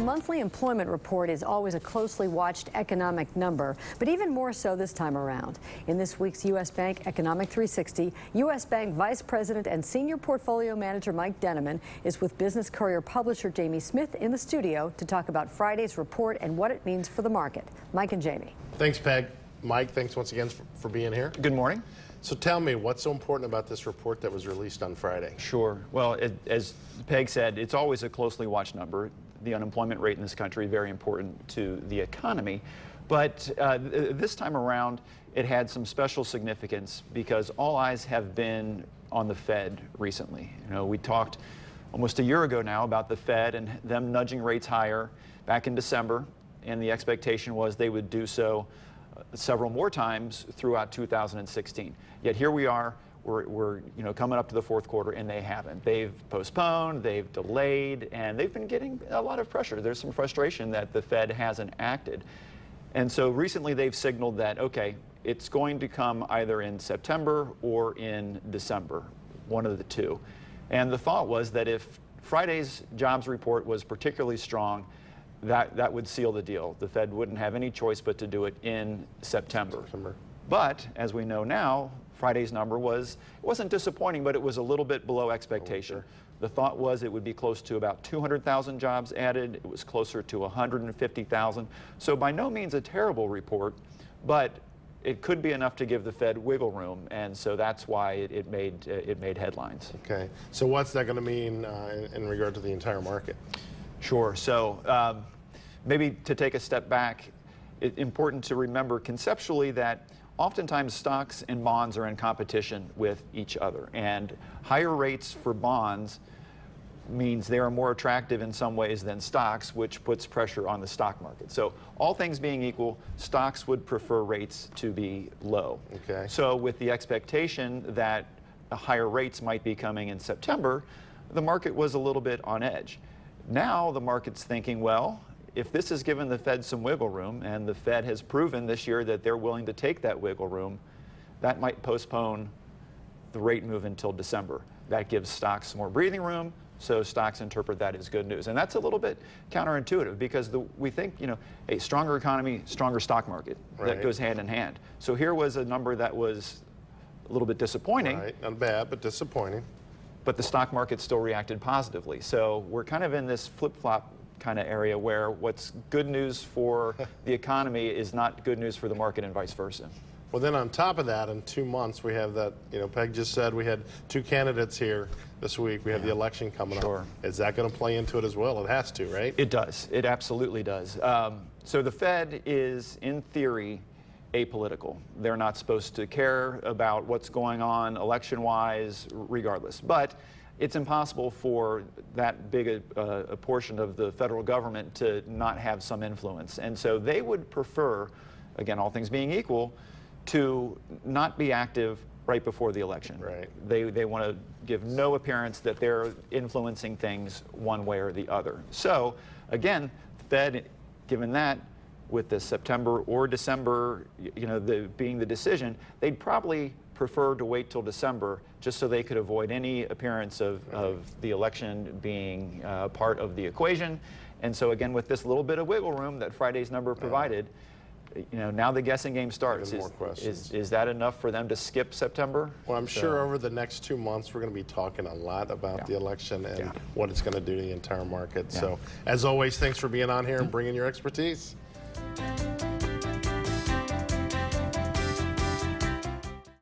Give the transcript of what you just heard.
monthly employment report is always a closely watched economic number, but even more so this time around. In this week's U.S. Bank Economic 360, U.S. Bank Vice President and Senior Portfolio Manager Mike Denneman is with Business Courier publisher Jamie Smith in the studio to talk about Friday's report and what it means for the market. Mike and Jamie. Thanks, Peg. Mike, thanks once again for being here. Good morning. So tell me, what's so important about this report that was released on Friday? Sure. Well, as Peg said, it's always a closely watched number. The unemployment rate in this country, very important to the economy. But this time around, it had some special significance because all eyes have been on the Fed recently. You know, we talked almost a year ago now about the Fed and them nudging rates higher back in December, and the expectation was they would do so several more times throughout 2016. Yet here we are, we're coming up to the fourth quarter, and they haven't. They've postponed, they've delayed, and they've been getting a lot of pressure. There's some frustration that the Fed hasn't acted. And so recently they've signaled that, okay, it's going to come either in September or in December, one of the two. And the thought was that if Friday's jobs report was particularly strong, that would seal the deal. The Fed wouldn't have any choice but to do it in September. But as we know now, Friday's number wasn't disappointing, but it was a little bit below expectation. The thought was it would be close to about 200,000 jobs added. It was closer to 150,000. So by no means a terrible report, but it could be enough to give the Fed wiggle room, and so that's why it made headlines. Okay. So what's that going to mean in regard to the entire market? Sure. So maybe to take a step back, it's important to remember conceptually that oftentimes stocks and bonds are in competition with each other, and higher rates for bonds means they are more attractive in some ways than stocks, which puts pressure on the stock market. So all things being equal, stocks would prefer rates to be low. Okay. So with the expectation that higher rates might be coming in September, the market was a little bit on edge. Now the market's thinking, well, if this has given the Fed some wiggle room, and the Fed has proven this year that they're willing to take that wiggle room, that might postpone the rate move until December. That gives stocks more breathing room, so stocks interpret that as good news. And that's a little bit counterintuitive because we think, a stronger economy, stronger stock market. Right. That goes hand in hand. So here was a number that was a little bit disappointing. Right, not bad, but disappointing. But the stock market still reacted positively. So we're kind of in this flip-flop kind of area where what's good news for the economy is not good news for the market and vice versa. Well, then on top of that, in 2 months, we have that, Peg just said we had two candidates here this week. We have the election coming up. Is that going to play into it as well? It has to, right? It does. It absolutely does. So the Fed is, in theory, apolitical. They're not supposed to care about what's going on election-wise, regardless. But it's impossible for that big a portion of the federal government to not have some influence. And so they would prefer, again, all things being equal, to not be active right before the election. Right. They want to give no appearance that they're influencing things one way or the other. So, again, the Fed, given that, with the September or December, being the decision, they'd probably prefer to wait till December just so they could avoid any appearance of the election being part of the equation. And so again, with this little bit of wiggle room that Friday's number provided, now the guessing game starts. Is that enough for them to skip September? Well, I'm sure over the next 2 months we're going to be talking a lot about the election and what it's going to do to the entire market. So as always, thanks for being on here and bringing your expertise.